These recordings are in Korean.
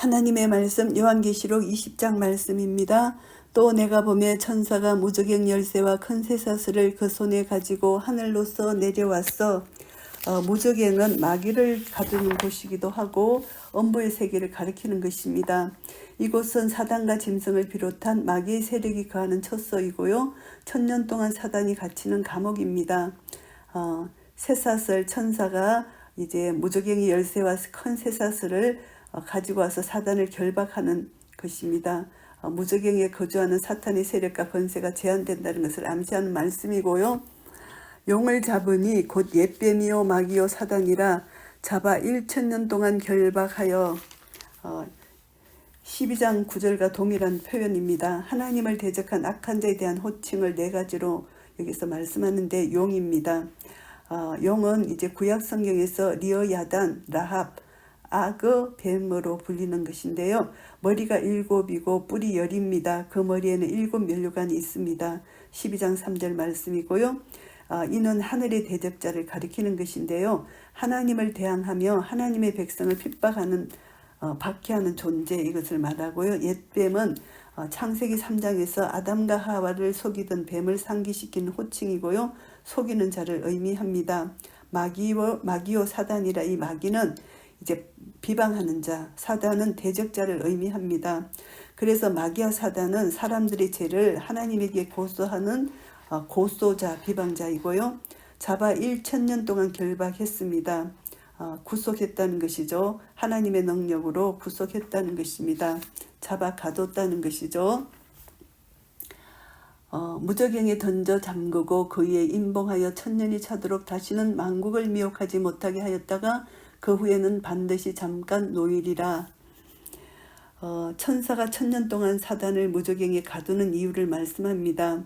하나님의 말씀 요한계시록 20장 말씀입니다. 또 내가 보매 천사가 무저갱 열쇠와 큰 쇠사슬을 그 손에 가지고 하늘로서 내려왔어. 무저갱은 마귀를 가두는 곳이기도 하고 엄부의 세계를 가리키는 것입니다. 이곳은 사단과 짐승을 비롯한 마귀의 세력이 거하는 처소이고요. 1000년 동안 사단이 갇히는 감옥입니다. 쇠사슬 천사가 이제 무저갱의 열쇠와 큰 쇠사슬을 가지고 와서 사단을 결박하는 것입니다. 무저갱에 거주하는 사탄의 세력과 권세가 제한된다는 것을 암시하는 말씀이고요. 용을 잡으니 곧 옛뱀이요 마귀요 사단이라 잡아 1000년 동안 결박하여 12장 9절과 동일한 표현입니다. 하나님을 대적한 악한 자에 대한 호칭을 4가지로 여기서 말씀하는데 용입니다. 용은 이제 구약 성경에서 리어야단, 라합, 악의 뱀으로 불리는 것인데요. 머리가 7이고 뿔이 10입니다. 그 머리에는 7 면류관이 있습니다. 12장 3절 말씀이고요. 이는 하늘의 대적자를 가리키는 것인데요. 하나님을 대항하며 하나님의 백성을 핍박하는 박해하는 존재, 이것을 말하고요. 옛뱀은 창세기 3장에서 아담과 하와를 속이던 뱀을 상기시키는 호칭이고요. 속이는 자를 의미합니다. 마귀요 사단이라, 이 마귀는 이제 비방하는 자, 사단은 대적자를 의미합니다. 그래서 마귀와 사단은 사람들의 죄를 하나님에게 고소하는 고소자, 비방자이고요. 잡아 1000년 동안 결박했습니다. 구속했다는 것이죠. 하나님의 능력으로 구속했다는 것입니다. 잡아 가뒀다는 것이죠. 무저갱에 던져 잠그고 그 위에 임봉하여 1000년이 차도록 다시는 만국을 미혹하지 못하게 하였다가 그 후에는 반드시 잠깐 노일이라. 천사가 1000년 동안 사단을 무저갱에 가두는 이유를 말씀합니다.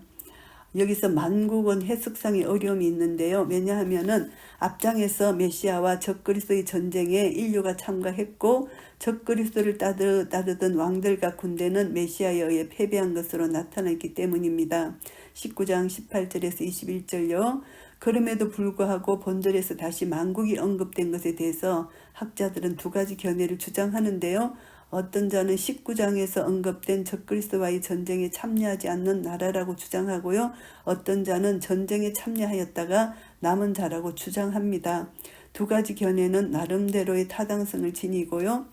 여기서 만국은 해석상의 어려움이 있는데요. 왜냐하면은 앞장에서 메시아와 적그리스도의 전쟁에 인류가 참가했고 적그리스도를 따르던 왕들과 군대는 메시아에 의해 패배한 것으로 나타났기 때문입니다. 19장 18절에서 21절요. 그럼에도 불구하고 본절에서 다시 만국이 언급된 것에 대해서 학자들은 2가지 견해를 주장하는데요. 어떤 자는 19장에서 언급된 적그리스도와의 전쟁에 참여하지 않는 나라라고 주장하고요. 어떤 자는 전쟁에 참여하였다가 남은 자라고 주장합니다. 2가지 견해는 나름대로의 타당성을 지니고요.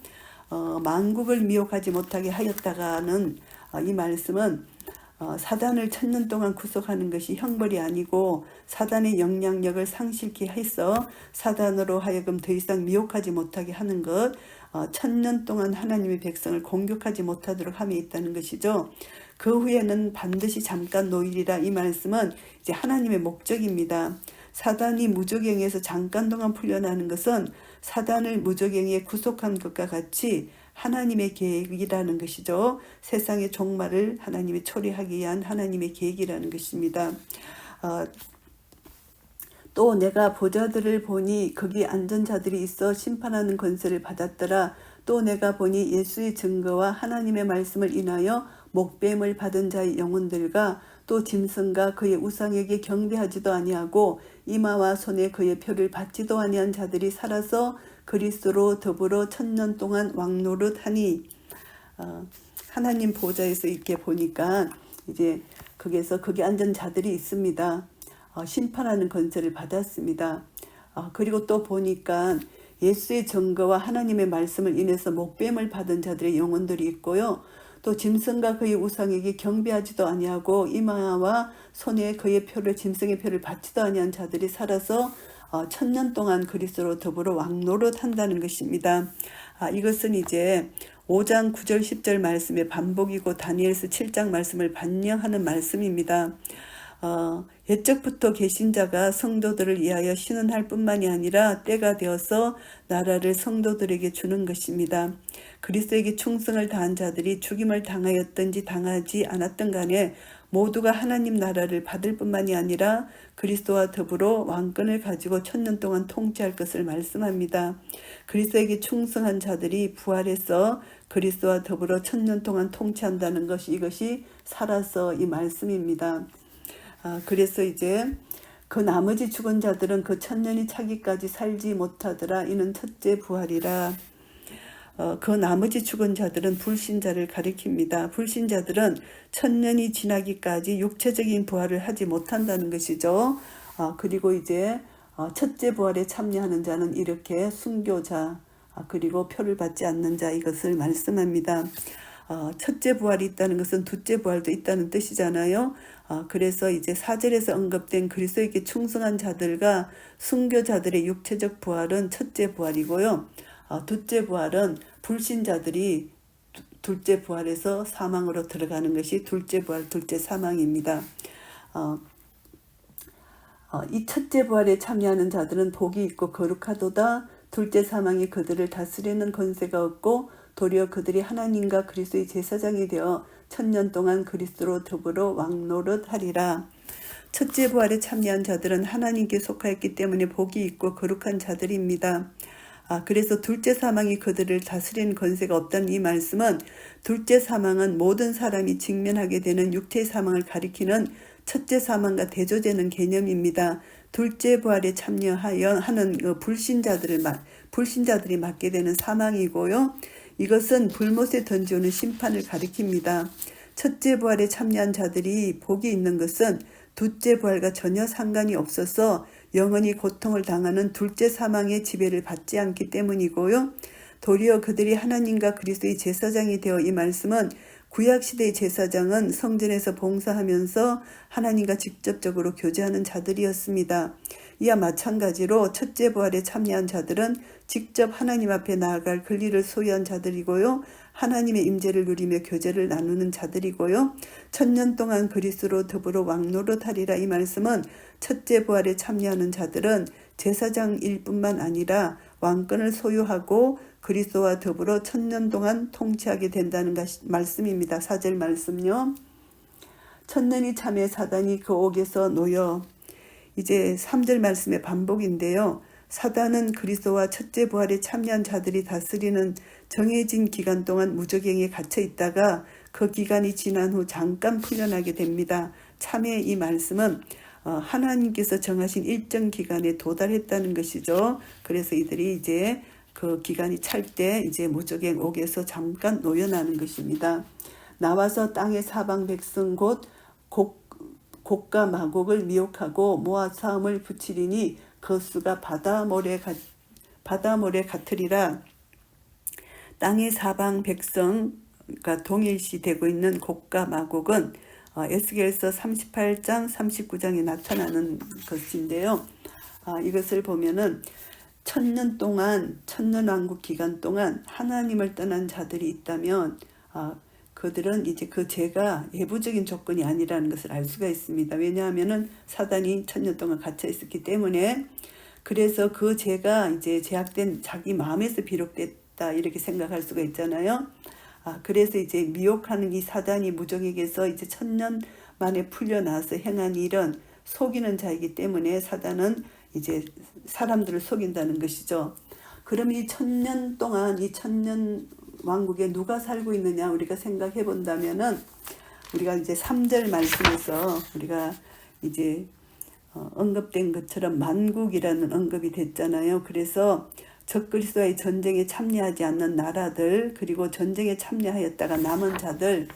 만국을 미혹하지 못하게 하였다가는 이 말씀은 사단을 1000년 동안 구속하는 것이 형벌이 아니고 사단의 영향력을 상실케 해서 사단으로 하여금 더 이상 미혹하지 못하게 하는 것, 1000년 동안 하나님의 백성을 공격하지 못하도록 함에 있다는 것이죠. 그 후에는 반드시 잠깐 노일이라, 이 말씀은 이제 하나님의 목적입니다. 사단이 무저갱에서 잠깐 동안 풀려나는 것은 사단을 무저갱에 구속한 것과 같이 하나님의 계획이라는 것이죠. 세상의 종말을 하나님이 초래하기 위한 하나님의 계획이라는 것입니다. 또 내가 보좌들을 보니 거기 앉은 자들이 있어 심판하는 권세를 받았더라. 또 내가 보니 예수의 증거와 하나님의 말씀을 인하여 목뱀을 받은 자의 영혼들과 또 짐승과 그의 우상에게 경배하지도 아니하고 이마와 손에 그의 표를 받지도 아니한 자들이 살아서 그리스도로 더불어 1000년 동안 왕노릇하니. 하나님 보좌에서 이렇게 보니까 이제 거기에서 거기 앉은 자들이 있습니다. 심판하는 권세를 받았습니다. 그리고 또 보니까 예수의 증거와 하나님의 말씀을 인해서 목뱀을 받은 자들의 영혼들이 있고요. 또 짐승과 그의 우상에게 경배하지도 아니하고 이마와 손에 그의 표를, 짐승의 표를 받지도 아니한 자들이 살아서 1000년 동안 그리스도로 더불어 왕노릇 한다는 것입니다. 이것은 이제 5장 9절 10절 말씀의 반복이고 다니엘서 7장 말씀을 반영하는 말씀입니다. 옛적부터 계신 자가 성도들을 위하여 신원할 뿐만이 아니라 때가 되어서 나라를 성도들에게 주는 것입니다. 그리스도에게 충성을 다한 자들이 죽임을 당하였든지 당하지 않았든 간에 모두가 하나님 나라를 받을 뿐만이 아니라 그리스도와 더불어 왕권을 가지고 1000년 동안 통치할 것을 말씀합니다. 그리스도에게 충성한 자들이 부활해서 그리스도와 더불어 1000년 동안 통치한다는 것이, 이것이 살아서 이 말씀입니다. 그래서 이제 그 나머지 죽은 자들은 그 1000년이 차기까지 살지 못하더라. 이는 첫째 부활이라. 그 나머지 죽은 자들은 불신자를 가리킵니다. 불신자들은 천년이 지나기까지 육체적인 부활을 하지 못한다는 것이죠. 그리고 이제 첫째 부활에 참여하는 자는 이렇게 순교자, 그리고 표를 받지 않는 자, 이것을 말씀합니다. 첫째 부활이 있다는 것은 둘째 부활도 있다는 뜻이잖아요. 그래서 이제 4절에서 언급된 그리스도에게 충성한 자들과 순교자들의 육체적 부활은 첫째 부활이고요. 둘째 부활은 불신자들이 둘째 부활에서 사망으로 들어가는 것이 둘째 부활, 둘째 사망입니다. 이 첫째 부활에 참여하는 자들은 복이 있고 거룩하도다. 둘째 사망이 그들을 다스리는 권세가 없고 도리어 그들이 하나님과 그리스도의 제사장이 되어 천년 동안 그리스도로 더불어 왕노릇하리라. 첫째 부활에 참여한 자들은 하나님께 속하였기 때문에 복이 있고 거룩한 자들입니다. 그래서 둘째 사망이 그들을 다스리는 권세가 없다는 이 말씀은 둘째 사망은 모든 사람이 직면하게 되는 육체의 사망을 가리키는 첫째 사망과 대조되는 개념입니다. 둘째 부활에 참여하여 하는 불신자들이 맞게 되는 사망이고요. 이것은 불못에 던져오는 심판을 가리킵니다. 첫째 부활에 참여한 자들이 복이 있는 것은 둘째 부활과 전혀 상관이 없어서 영원히 고통을 당하는 둘째 사망의 지배를 받지 않기 때문이고요. 도리어 그들이 하나님과 그리스도의 제사장이 되어 이 말씀은 구약시대의 제사장은 성전에서 봉사하면서 하나님과 직접적으로 교제하는 자들이었습니다. 이와 마찬가지로 첫째 부활에 참여한 자들은 직접 하나님 앞에 나아갈 권리를 소유한 자들이고요. 하나님의 임재를 누리며 교제를 나누는 자들이고요. 천년 동안 그리스도로 더불어 왕노릇하리라. 이 말씀은 첫째 부활에 참여하는 자들은 제사장일 뿐만 아니라 왕권을 소유하고 그리스도와 더불어 천년 동안 통치하게 된다는 말씀입니다. 4절 말씀요. 천년이 참에 사단이 그 옥에서 놓여. 이제 3절 말씀의 반복인데요. 사단은 그리스도와 첫째 부활에 참여한 자들이 다스리는 정해진 기간 동안 무저갱에 갇혀 있다가 그 기간이 지난 후 잠깐 풀려나게 됩니다. 참에 이 말씀은 하나님께서 정하신 일정 기간에 도달했다는 것이죠. 그래서 이들이 이제 그 기간이 찰 때 이제 무저갱 옥에서 잠깐 놓여나는 것입니다. 나와서 땅의 사방 백성 곧 곡과 마곡을 미혹하고 모아 싸움을 붙이리니 그 수가 바다 모래 같으리라. 땅의 사방 백성과 동일시 되고 있는 곡과 마곡은 에스겔서 38장 39장에 나타나는 것인데요. 이것을 보면은 천년 동안 천년왕국 기간 동안 하나님을 떠난 자들이 있다면 그들은 이제 그 죄가 예부적인 조건이 아니라는 것을 알 수가 있습니다. 왜냐하면은 사단이 천년 동안 갇혀 있었기 때문에. 그래서 그 죄가 이제 제약된 자기 마음에서 비롯됐다 이렇게 생각할 수가 있잖아요. 그래서 이제 미혹하는 이 사단이 무정에게서 이제 천년 만에 풀려나서 행한 일은 속이는 자이기 때문에 사단은 이제 사람들을 속인다는 것이죠. 그럼 이 천년 동안 이 천년 왕국에 누가 살고 있느냐 우리가 생각해 본다면은 우리가 이제 3절 말씀에서 우리가 이제 언급된 것처럼 만국이라는 언급이 됐잖아요. 그래서 적그리스도와의 전쟁에 참여하지 않는 나라들 그리고 전쟁에 참여하였다가 남은 자들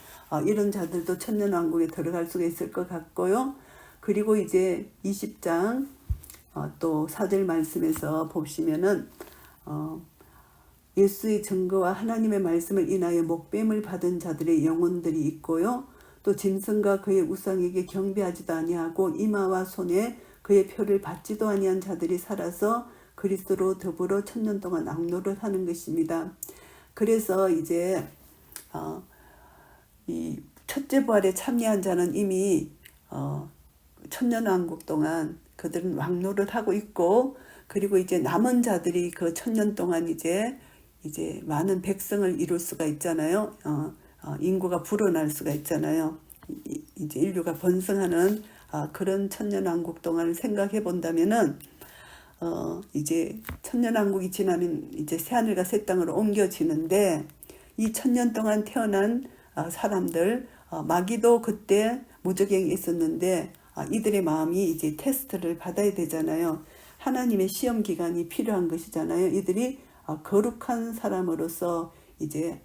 이런 자들도 천년왕국에 들어갈 수가 있을 것 같고요. 그리고 이제 20장 또 4절 말씀에서 보시면은 예수의 증거와 하나님의 말씀을 인하여 목뱀을 받은 자들의 영혼들이 있고요. 또 짐승과 그의 우상에게 경배하지도 아니하고 이마와 손에 그의 표를 받지도 아니한 자들이 살아서 그리스도로 더불어 천년 동안 왕노릇 하는 것입니다. 그래서 이제 이 첫째 부활에 참여한 자는 이미 천년왕국 동안 그들은 왕노릇 하고 있고 그리고 이제 남은 자들이 그 천년 동안 이제 많은 백성을 이룰 수가 있잖아요. 인구가 불어날 수가 있잖아요. 이제 인류가 번성하는 그런 천년왕국 동안을 생각해 본다면은 이제 천년왕국이 지나면 이제 새하늘과 새 땅으로 옮겨지는데 이 천년 동안 태어난 사람들 마귀도 그때 무저갱에 있었는데 이들의 마음이 이제 테스트를 받아야 되잖아요. 하나님의 시험 기간이 필요한 것이잖아요. 이들이 거룩한 사람으로서 이제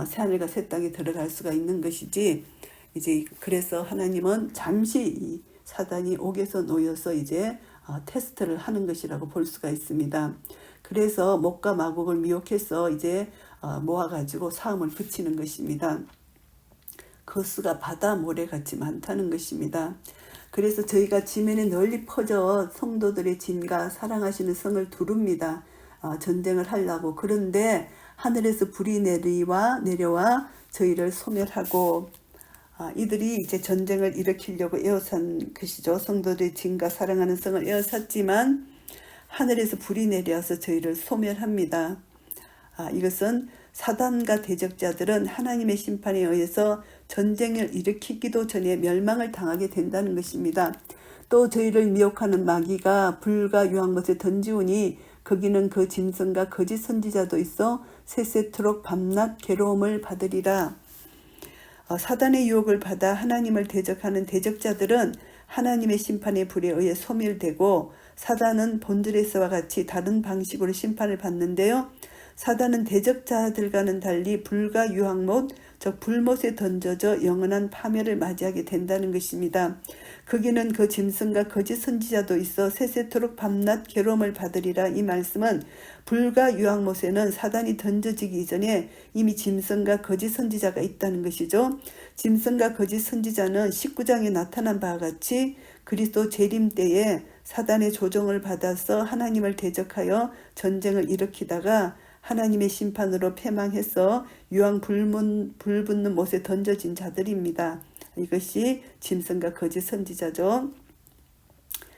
새하늘과 새 땅에 들어갈 수가 있는 것이지. 이제 그래서 하나님은 잠시 이 사단이 옥에서 놓여서 이제 테스트를 하는 것이라고 볼 수가 있습니다. 그래서 목과 마곡을 미혹해서 이제 모아가지고 사움을 붙이는 것입니다. 그 수가 바다 모래같이 많다는 것입니다. 그래서 저희가 지면에 널리 퍼져 성도들의 진과 사랑하시는 성을 두릅니다. 전쟁을 하려고. 그런데 하늘에서 불이 내려와 저희를 소멸하고 이들이 이제 전쟁을 일으키려고 에워싼 것이죠. 성도들의 진과 사랑하는 성을 에워쌌지만 하늘에서 불이 내려와서 저희를 소멸합니다. 이것은 사단과 대적자들은 하나님의 심판에 의해서 전쟁을 일으키기도 전에 멸망을 당하게 된다는 것입니다. 또 저희를 미혹하는 마귀가 불과 유황못에 던지우니 거기는 그 짐승과 거짓 선지자도 있어 세세토록 밤낮 괴로움을 받으리라. 사단의 유혹을 받아 하나님을 대적하는 대적자들은 하나님의 심판의 불에 의해 소멸되고, 사단은 본질에서와 같이 다른 방식으로 심판을 받는데요. 사단은 대적자들과는 달리 불과 유황못, 즉 불못에 던져져 영원한 파멸을 맞이하게 된다는 것입니다. 거기는 그 짐승과 거짓 선지자도 있어 세세토록 밤낮 괴로움을 받으리라. 이 말씀은 불과 유황못에는 사단이 던져지기 이전에 이미 짐승과 거짓 선지자가 있다는 것이죠. 짐승과 거짓 선지자는 19장에 나타난 바와 같이 그리스도 재림 때에 사단의 조종을 받아서 하나님을 대적하여 전쟁을 일으키다가 하나님의 심판으로 패망해서 유황 불 붙는 못에 던져진 자들입니다. 이것이 짐승과 거짓 선지자죠.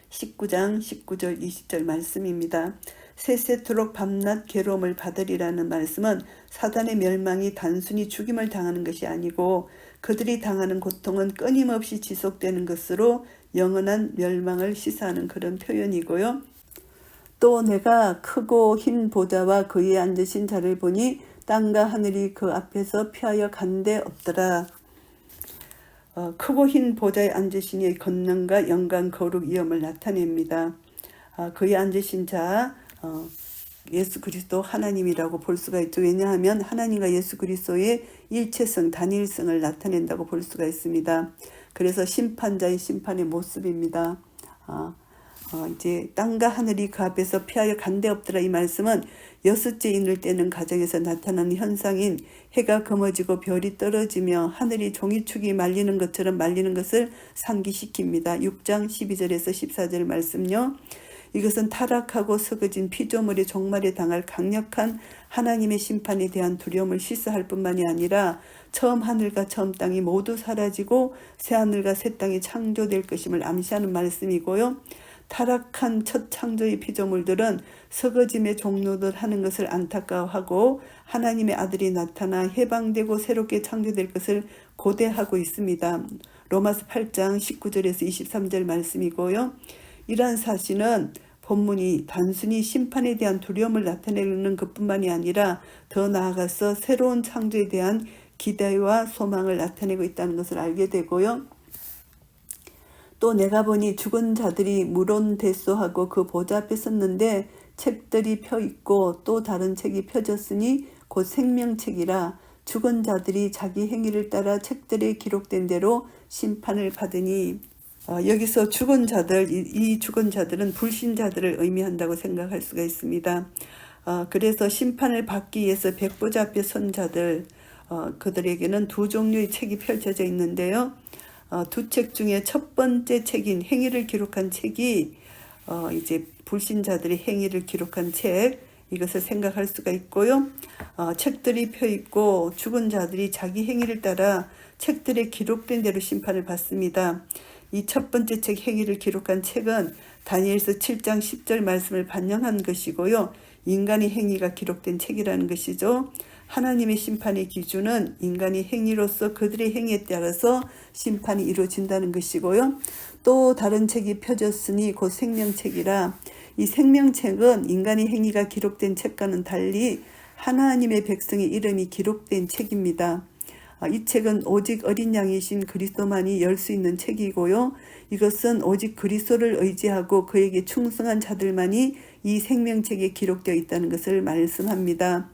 19장 19절 20절 말씀입니다. 세세토록 밤낮 괴로움을 받으리라는 말씀은 사단의 멸망이 단순히 죽임을 당하는 것이 아니고 그들이 당하는 고통은 끊임없이 지속되는 것으로 영원한 멸망을 시사하는 그런 표현이고요. 또 내가 크고 흰 보좌와 그 위에 앉으신 자를 보니 땅과 하늘이 그 앞에서 피하여 간데 없더라. 크고 흰 보좌에 앉으신 이의 권능과 영광, 거룩, 위엄을 나타냅니다. 그에 앉으신 자 예수 그리스도 하나님이라고 볼 수가 있죠. 왜냐하면 하나님과 예수 그리스도의 일체성, 단일성을 나타낸다고 볼 수가 있습니다. 그래서 심판자의 심판의 모습입니다. 이제 땅과 하늘이 그 앞에서 피하여 간데 없더라. 이 말씀은 여섯째 인을 떼는 과정에서 나타나는 현상인 해가 검어지고 별이 떨어지며 하늘이 종이축이 말리는 것처럼 말리는 것을 상기시킵니다. 6장 12절에서 14절 말씀요. 이것은 타락하고 썩어진 피조물의 종말에 당할 강력한 하나님의 심판에 대한 두려움을 시사할 뿐만이 아니라 처음 하늘과 처음 땅이 모두 사라지고 새 하늘과 새 땅이 창조될 것임을 암시하는 말씀이고요. 타락한 첫 창조의 피조물들은 썩어짐의 종로를 하는 것을 안타까워하고 하나님의 아들이 나타나 해방되고 새롭게 창조될 것을 고대하고 있습니다. 로마서 8장 19절에서 23절 말씀이고요. 이러한 사실은 본문이 단순히 심판에 대한 두려움을 나타내는 것뿐만이 아니라 더 나아가서 새로운 창조에 대한 기대와 소망을 나타내고 있다는 것을 알게 되고요. 또 내가 보니 죽은 자들이 물온대소하고 그 보좌 앞에 섰는데 책들이 펴 있고 또 다른 책이 펴졌으니 곧 생명책이라. 죽은 자들이 자기 행위를 따라 책들에 기록된 대로 심판을 받으니. 여기서 죽은 자들, 이 죽은 자들은 불신자들을 의미한다고 생각할 수가 있습니다. 그래서 심판을 받기 위해서 백보자 앞에 선 자들, 그들에게는 두 종류의 책이 펼쳐져 있는데요. 두 책 중에 첫 번째 책인 행위를 기록한 책이 이제 불신자들의 행위를 기록한 책, 이것을 생각할 수가 있고요. 책들이 펴 있고 죽은 자들이 자기 행위를 따라 책들에 기록된 대로 심판을 받습니다. 이 첫 번째 책 행위를 기록한 책은 다니엘서 7장 10절 말씀을 반영한 것이고요. 인간의 행위가 기록된 책이라는 것이죠. 하나님의 심판의 기준은 인간의 행위로서 그들의 행위에 따라서 심판이 이루어진다는 것이고요. 또 다른 책이 펴졌으니 곧 생명책이라. 이 생명책은 인간의 행위가 기록된 책과는 달리 하나님의 백성의 이름이 기록된 책입니다. 이 책은 오직 어린 양이신 그리스도만이 열 수 있는 책이고요. 이것은 오직 그리스도를 의지하고 그에게 충성한 자들만이 이 생명책에 기록되어 있다는 것을 말씀합니다.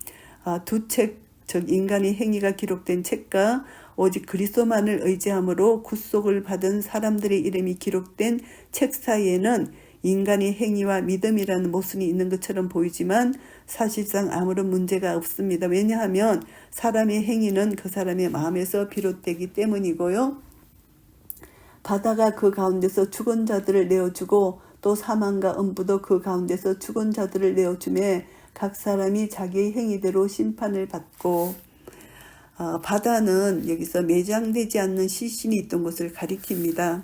두 책, 즉 인간의 행위가 기록된 책과 오직 그리스도만을 의지함으로 구속을 받은 사람들의 이름이 기록된 책 사이에는 인간의 행위와 믿음이라는 모순이 있는 것처럼 보이지만 사실상 아무런 문제가 없습니다. 왜냐하면 사람의 행위는 그 사람의 마음에서 비롯되기 때문이고요. 바다가 그 가운데서 죽은 자들을 내어주고 또 사망과 음부도 그 가운데서 죽은 자들을 내어주매 각 사람이 자기의 행위대로 심판을 받고, 바다는 여기서 매장되지 않는 시신이 있던 것을 가리킵니다.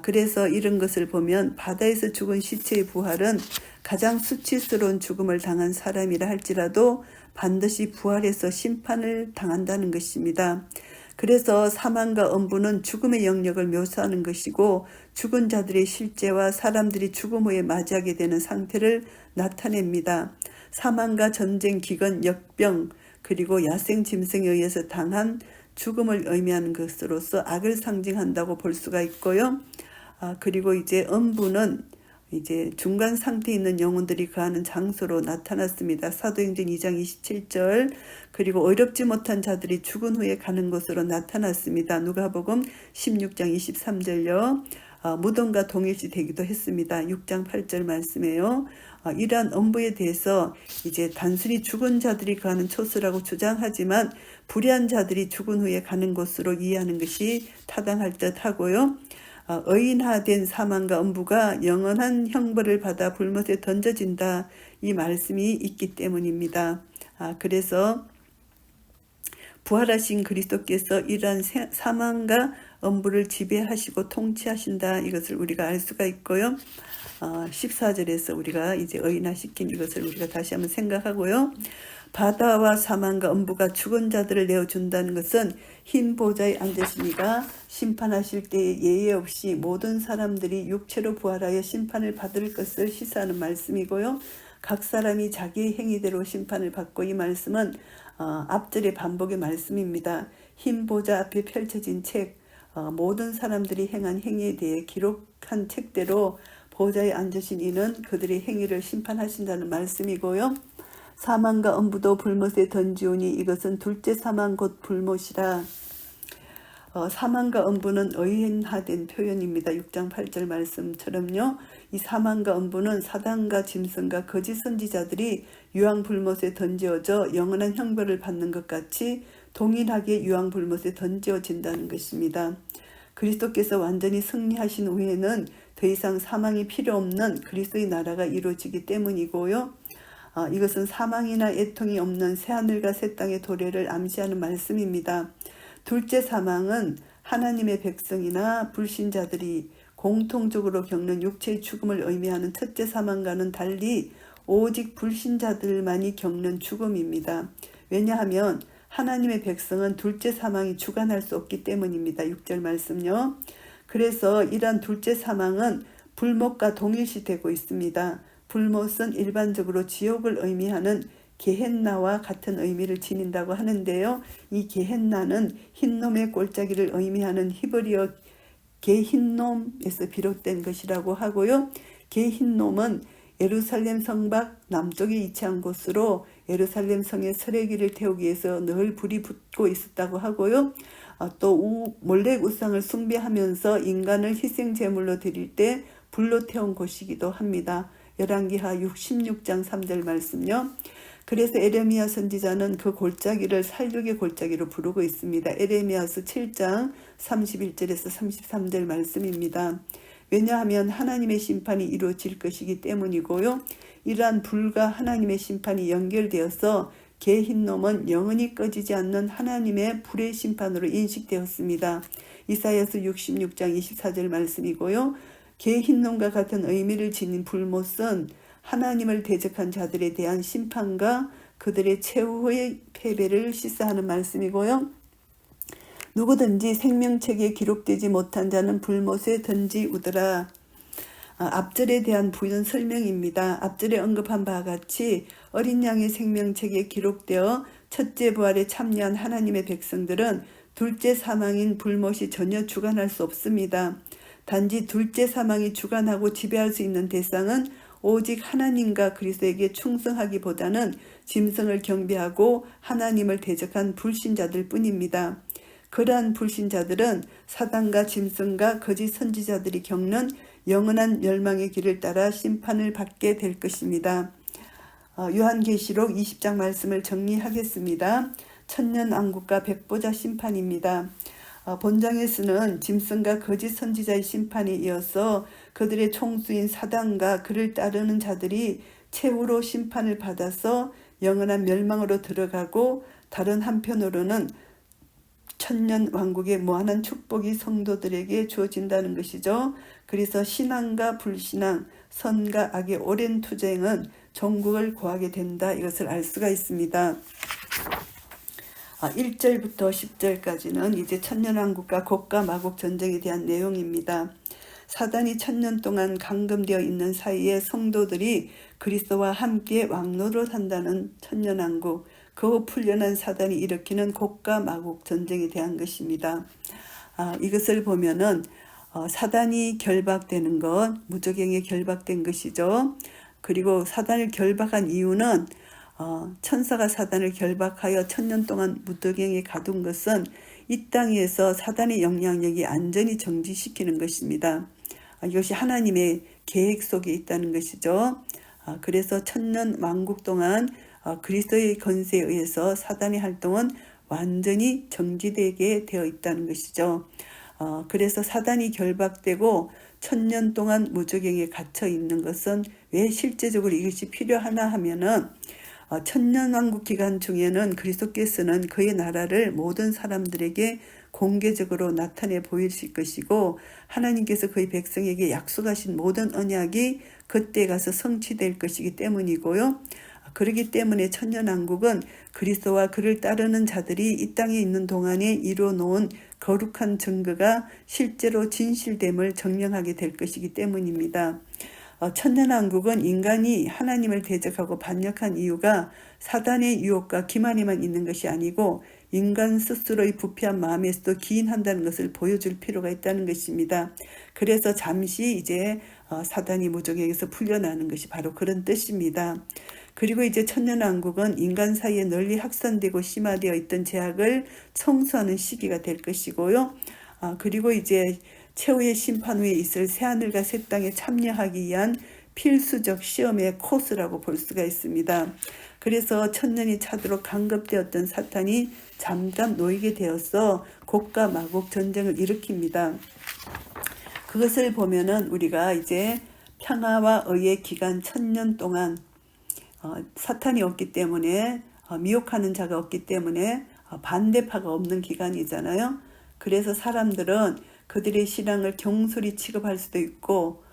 그래서 이런 것을 보면 바다에서 죽은 시체의 부활은 가장 수치스러운 죽음을 당한 사람이라 할지라도 반드시 부활해서 심판을 당한다는 것입니다. 그래서 사망과 음부는 죽음의 영역을 묘사하는 것이고 죽은 자들의 실제와 사람들이 죽음 후에 맞이하게 되는 상태를 나타냅니다. 사망과 전쟁, 기근, 역병, 그리고 야생 짐승에 의해서 당한 죽음을 의미하는 것으로서 악을 상징한다고 볼 수가 있고요. 그리고 이제 음부는 이제 중간 상태에 있는 영혼들이 거하는 장소로 나타났습니다. 사도행전 2장 27절, 그리고 어렵지 못한 자들이 죽은 후에 가는 곳으로 나타났습니다. 누가복음 16장 23절요. 무덤과 동일시 되기도 했습니다. 6장 8절 말씀에요. 이러한 음부에 대해서 이제 단순히 죽은 자들이 가는 초소라고 주장하지만 불의한 자들이 죽은 후에 가는 곳으로 이해하는 것이 타당할 듯 하고요. 의인화된 사망과 음부가 영원한 형벌을 받아 불못에 던져진다. 이 말씀이 있기 때문입니다. 그래서 부활하신 그리스도께서 이러한 사망과 음부를 지배하시고 통치하신다. 이것을 우리가 알 수가 있고요. 14절에서 우리가 이제 의인화시킨 이것을 우리가 다시 한번 생각하고요. 바다와 사망과 음부가 죽은 자들을 내어준다는 것은 흰 보좌에 앉으신 이가 심판하실 때에 예외 없이 모든 사람들이 육체로 부활하여 심판을 받을 것을 시사하는 말씀이고요. 각 사람이 자기의 행위대로 심판을 받고, 이 말씀은 앞절의 반복의 말씀입니다. 흰 보좌 앞에 펼쳐진 책, 모든 사람들이 행한 행위에 대해 기록한 책대로 보좌에 앉으신 이는 그들의 행위를 심판하신다는 말씀이고요. 사망과 음부도 불못에 던지오니 이것은 둘째 사망 곧 불못이라. 사망과 음부는 의인화된 표현입니다. 6장 8절 말씀처럼요. 이 사망과 음부는 사단과 짐승과 거짓 선지자들이 유황 불못에 던지어져 영원한 형벌을 받는 것 같이 동일하게 유황 불못에 던지어진다는 것입니다. 그리스도께서 완전히 승리하신 후에는 더 이상 사망이 필요 없는 그리스도의 나라가 이루어지기 때문이고요. 이것은 사망이나 애통이 없는 새하늘과 새 땅의 도래를 암시하는 말씀입니다. 둘째 사망은 하나님의 백성이나 불신자들이 공통적으로 겪는 육체의 죽음을 의미하는 첫째 사망과는 달리 오직 불신자들만이 겪는 죽음입니다. 왜냐하면 하나님의 백성은 둘째 사망이 주관할 수 없기 때문입니다. 6절 말씀요. 그래서 이러한 둘째 사망은 불못과 동일시되고 있습니다. 불못은 일반적으로 지옥을 의미하는 게헨나와 같은 의미를 지닌다고 하는데요. 이 게헨나는 흰놈의 골짜기를 의미하는 히브리어 게힌놈에서 비롯된 것이라고 하고요. 게힌놈은 예루살렘 성 밖 남쪽에 위치한 곳으로 예루살렘 성의 서래기를 태우기 위해서 늘 불이 붙고 있었다고 하고요. 또 몰렉 우상을 숭배하면서 인간을 희생 제물로 드릴 때 불로 태운 곳이기도 합니다. 열왕기하 16장 3절 말씀요. 그래서 에레미야 선지자는 그 골짜기를 살육의 골짜기로 부르고 있습니다. 에레미야서 7장 31절에서 33절 말씀입니다. 왜냐하면 하나님의 심판이 이루어질 것이기 때문이고요. 이러한 불과 하나님의 심판이 연결되어서 게흰놈은 영원히 꺼지지 않는 하나님의 불의 심판으로 인식되었습니다. 이사야서 66장 24절 말씀이고요. 게흰놈과 같은 의미를 지닌 불못은 하나님을 대적한 자들에 대한 심판과 그들의 최후의 패배를 시사하는 말씀이고요. 누구든지 생명책에 기록되지 못한 자는 불못에 던지우더라. 앞절에 대한 부연 설명입니다. 앞절에 언급한 바와 같이 어린 양의 생명책에 기록되어 첫째 부활에 참여한 하나님의 백성들은 둘째 사망인 불못이 전혀 주관할 수 없습니다. 단지 둘째 사망이 주관하고 지배할 수 있는 대상은 오직 하나님과 그리스도에게 충성하기보다는 짐승을 경배하고 하나님을 대적한 불신자들 뿐입니다. 그러한 불신자들은 사단과 짐승과 거짓 선지자들이 겪는 영원한 멸망의 길을 따라 심판을 받게 될 것입니다. 요한계시록 20장 말씀을 정리하겠습니다. 천년왕국과 백보자 심판입니다. 본장에서는 짐승과 거짓 선지자의 심판에 이어서 그들의 총수인 사단과 그를 따르는 자들이 최후로 심판을 받아서 영원한 멸망으로 들어가고, 다른 한편으로는 천년왕국의 무한한 축복이 성도들에게 주어진다는 것이죠. 그래서 신앙과 불신앙, 선과 악의 오랜 투쟁은 종국을 구하게 된다, 이것을 알 수가 있습니다. 1절부터 10절까지는 이제 천년왕국과 곡과 마곡 전쟁에 대한 내용입니다. 사단이 1000년 동안 감금되어 있는 사이에 성도들이 그리스도와 함께 왕노릇 한다는 천년왕국, 그 풀려난 사단이 일으키는 곡과 마곡 전쟁에 대한 것입니다. 이것을 보면은 사단이 결박되는 것, 무저갱에 결박된 것이죠. 그리고 사단을 결박한 이유는 천사가 사단을 결박하여 1000년 동안 무저갱에 가둔 것은 이 땅에서 사단의 영향력이 완전히 정지시키는 것입니다. 이것이 하나님의 계획 속에 있다는 것이죠. 그래서 1000년 왕국 동안 그리스도의 권세에 의해서 사단의 활동은 완전히 정지되게 되어 있다는 것이죠. 그래서 사단이 결박되고 1000년 동안 무저갱에 갇혀 있는 것은 왜 실제적으로 이것이 필요하나 하면은 천년왕국 기간 중에는 그리스도께서는 그의 나라를 모든 사람들에게 공개적으로 나타내 보이실 것이고, 하나님께서 그의 백성에게 약속하신 모든 언약이 그때 가서 성취될 것이기 때문이고요. 그렇기 때문에 천년왕국은 그리스도와 그를 따르는 자들이 이 땅에 있는 동안에 이루어 놓은 거룩한 증거가 실제로 진실됨을 증명하게 될 것이기 때문입니다. 천년왕국은 인간이 하나님을 대적하고 반역한 이유가 사단의 유혹과 기만에만 있는 것이 아니고 인간 스스로의 부패한 마음에서도 기인한다는 것을 보여줄 필요가 있다는 것입니다. 그래서 잠시 이제 사단이 무저갱에서 풀려나는 것이 바로 그런 뜻입니다. 그리고 이제 천년왕국은 인간 사이에 널리 확산되고 심화되어 있던 죄악을 청소하는 시기가 될 것이고요. 그리고 이제 최후의 심판 후에 있을 새하늘과 새 땅에 참여하기 위한 필수적 시험의 코스라고 볼 수가 있습니다. 그래서 천년이 차도록 감금되었던 사탄이 잠잠 놓이게 되어서 곡과 마곡 전쟁을 일으킵니다. 그것을 보면은 우리가 이제 평화와 의의 기간 1000년 동안 사탄이 없기 때문에, 미혹하는 자가 없기 때문에 반대파가 없는 기간이잖아요. 그래서 사람들은 그들의 신앙을 경솔히 취급할 수도 있고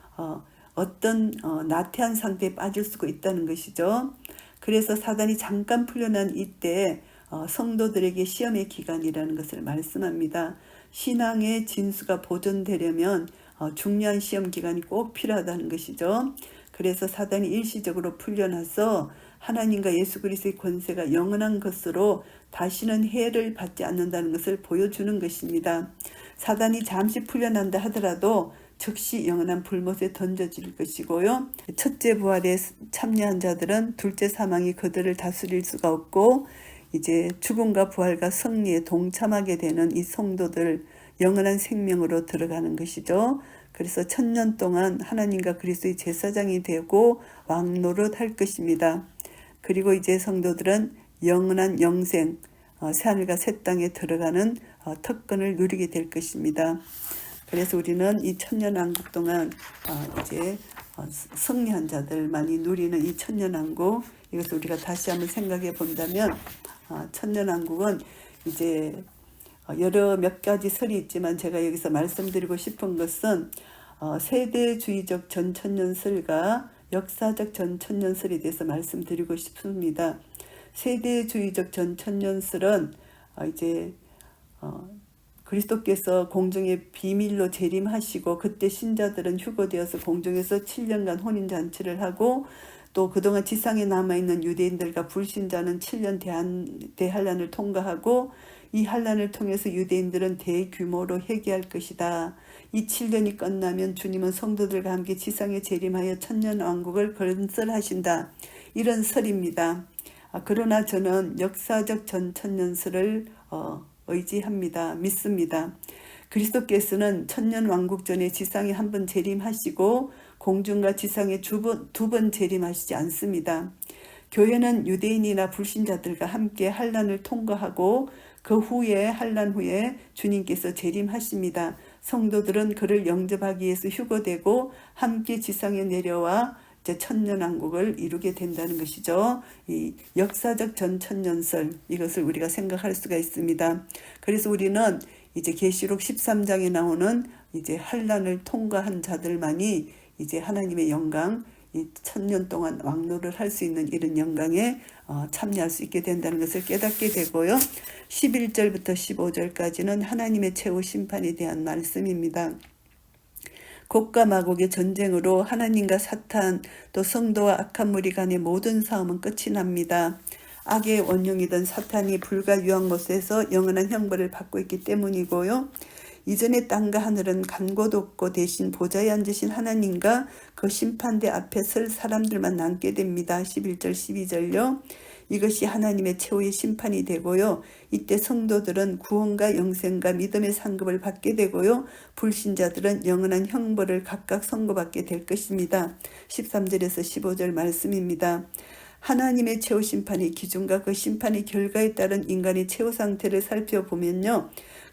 어떤 나태한 상태에 빠질 수가 있다는 것이죠. 그래서 사단이 잠깐 풀려난 이때 성도들에게 시험의 기간이라는 것을 말씀합니다. 신앙의 진수가 보존되려면 중요한 시험 기간이 꼭 필요하다는 것이죠. 그래서 사단이 일시적으로 풀려나서 하나님과 예수 그리스도의 권세가 영원한 것으로 다시는 해를 받지 않는다는 것을 보여주는 것입니다. 사단이 잠시 풀려난다 하더라도 즉시 영원한 불못에 던져질 것이고요. 첫째 부활에 참여한 자들은 둘째 사망이 그들을 다스릴 수가 없고, 이제 죽음과 부활과 승리에 동참하게 되는 이 성도들 영원한 생명으로 들어가는 것이죠. 그래서 1000년 동안 하나님과 그리스도의 제사장이 되고 왕노릇 할 것입니다. 그리고 이제 성도들은 영원한 영생, 새하늘과 새 땅에 들어가는 특권을 누리게 될 것입니다. 그래서 우리는 이 천년왕국 동안 이제 승리한 자들만이 누리는 이 천년왕국, 이것을 우리가 다시 한번 생각해 본다면 천년왕국은 이제 여러 몇 가지 설이 있지만 제가 여기서 말씀드리고 싶은 것은 세대주의적 전천년설과 역사적 전천년설에 대해서 말씀드리고 싶습니다. 세대주의적 전천년설은 이제 그리스도께서 공중에 비밀로 재림하시고 그때 신자들은 휴거되어서 공중에서 7년간 혼인잔치를 하고 또 그동안 지상에 남아있는 유대인들과 불신자는 7년 대환란을 통과하고 이 환란을 통해서 유대인들은 대규모로 회개할 것이다. 이 7년이 끝나면 주님은 성도들과 함께 지상에 재림하여 천년왕국을 건설하신다. 이런 설입니다. 그러나 저는 역사적 전천년설을 의지합니다. 믿습니다. 그리스도께서는 천년왕국 전에 지상에 한 번 재림하시고 공중과 지상에 두 번 재림하시지 않습니다. 교회는 유대인이나 불신자들과 함께 환란을 통과하고 그 후에 환란 후에 주님께서 재림하십니다. 성도들은 그를 영접하기 위해서 휴거되고 함께 지상에 내려와 이제 천년왕국을 이루게 된다는 것이죠. 이 역사적 전천년설, 이것을 우리가 생각할 수가 있습니다. 그래서 우리는 이제 계시록 13장에 나오는 이제 환란을 통과한 자들만이 이제 하나님의 영광, 이 1000년 동안 왕노를 할 수 있는 이런 영광에 참여할 수 있게 된다는 것을 깨닫게 되고요. 11절부터 15절까지는 하나님의 최후 심판에 대한 말씀입니다. 곡과 마곡의 전쟁으로 하나님과 사탄 또 성도와 악한 무리 간의 모든 싸움은 끝이 납니다. 악의 원흉이던 사탄이 불과 유황못에서 영원한 형벌을 받고 있기 때문이고요. 이전에 땅과 하늘은 간 곳 없고 대신 보좌에 앉으신 하나님과 그 심판대 앞에 설 사람들만 남게 됩니다. 11절 12절요. 이것이 하나님의 최후의 심판이 되고요. 이때 성도들은 구원과 영생과 믿음의 상급을 받게 되고요. 불신자들은 영원한 형벌을 각각 선고받게 될 것입니다. 13절에서 15절 말씀입니다. 하나님의 최후 심판의 기준과 그 심판의 결과에 따른 인간의 최후 상태를 살펴보면요.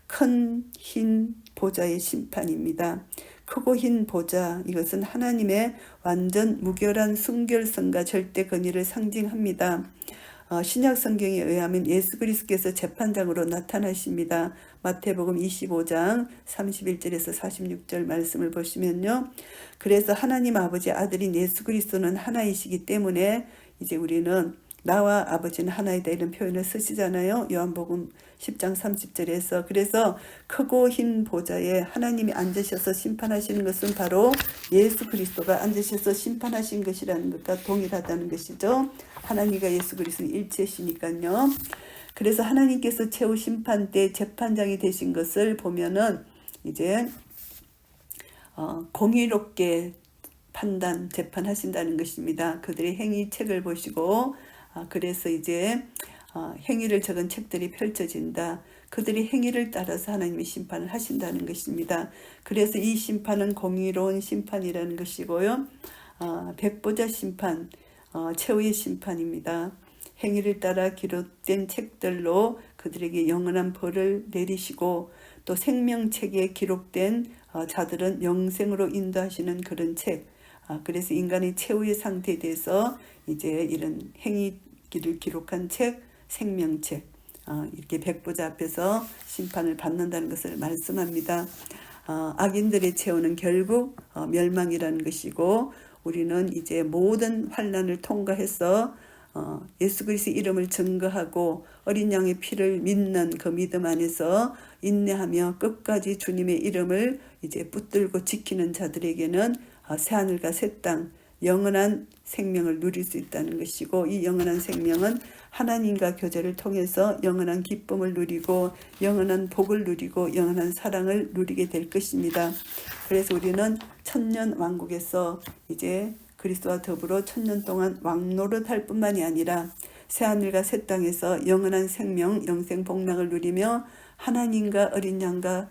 큰 흰 보좌의 심판입니다. 크고 흰 보좌, 이것은 하나님의 완전 무결한 순결성과 절대 권위를 상징합니다. 신약 성경에 의하면 예수 그리스도께서 재판장으로 나타나십니다. 마태복음 25장 31절에서 46절 말씀을 보시면요. 그래서 하나님 아버지 아들인 예수 그리스도는 하나이시기 때문에 이제 우리는 나와 아버지는 하나이다 이런 표현을 쓰시잖아요. 요한복음 10장 30절에서. 그래서 크고 흰 보좌에 하나님이 앉으셔서 심판하시는 것은 바로 예수 그리스도가 앉으셔서 심판하신 것이라는 것과 동일하다는 것이죠. 하나님과 예수 그리스도는 일체시니까요. 그래서 하나님께서 최후 심판 때 재판장이 되신 것을 보면은 이제 공의롭게 판단, 재판하신다는 것입니다. 그들의 행위 책을 보시고 그래서 이제 행위를 적은 책들이 펼쳐진다. 그들의 행위를 따라서 하나님이 심판을 하신다는 것입니다. 그래서 이 심판은 공의로운 심판이라는 것이고요. 백보자 심판, 최후의 심판입니다. 행위를 따라 기록된 책들로 그들에게 영원한 벌을 내리시고 또 생명책에 기록된 자들은 영생으로 인도하시는 그런 책. 그래서 인간의 최후의 상태에 대해서 이제 이런 행위를 기록한 책, 생명책, 이렇게 백보자 앞에서 심판을 받는다는 것을 말씀합니다. 악인들의 최후는 결국 멸망이라는 것이고 우리는 이제 모든 환난을 통과해서 예수 그리스도의 이름을 증거하고 어린 양의 피를 믿는 그 믿음 안에서 인내하며 끝까지 주님의 이름을 이제 붙들고 지키는 자들에게는 새하늘과 새 땅, 영원한 생명을 누릴 수 있다는 것이고 이 영원한 생명은 하나님과 교제를 통해서 영원한 기쁨을 누리고 영원한 복을 누리고 영원한 사랑을 누리게 될 것입니다. 그래서 우리는 천년 왕국에서 이제 그리스도와 더불어 천년 동안 왕노릇할 뿐만이 아니라 새하늘과 새 땅에서 영원한 생명, 영생 복락을 누리며 하나님과 어린 양과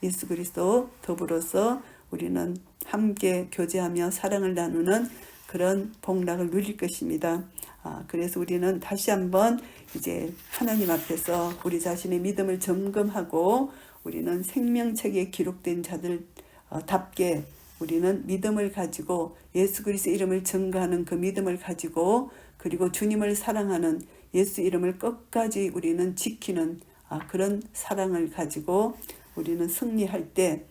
예수 그리스도 더불어서 우리는 함께 교제하며 사랑을 나누는 그런 복락을 누릴 것입니다. 그래서 우리는 다시 한번 이제 하나님 앞에서 우리 자신의 믿음을 점검하고 우리는 생명책에 기록된 자들답게 우리는 믿음을 가지고 예수 그리스도의 이름을 증거하는 그 믿음을 가지고 그리고 주님을 사랑하는 예수 이름을 끝까지 우리는 지키는 그런 사랑을 가지고 우리는 승리할 때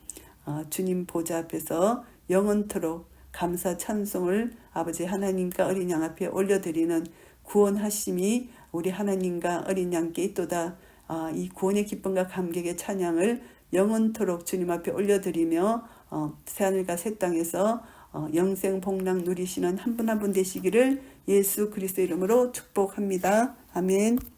주님 보좌 앞에서 영원토록 감사 찬송을 아버지 하나님과 어린 양 앞에 올려드리는 구원하심이 우리 하나님과 어린 양께 있도다. 이 구원의 기쁨과 감격의 찬양을 영원토록 주님 앞에 올려드리며 새하늘과 새 땅에서 영생 복락 누리시는 한 분 한 분 되시기를 예수 그리스도 이름으로 축복합니다. 아멘.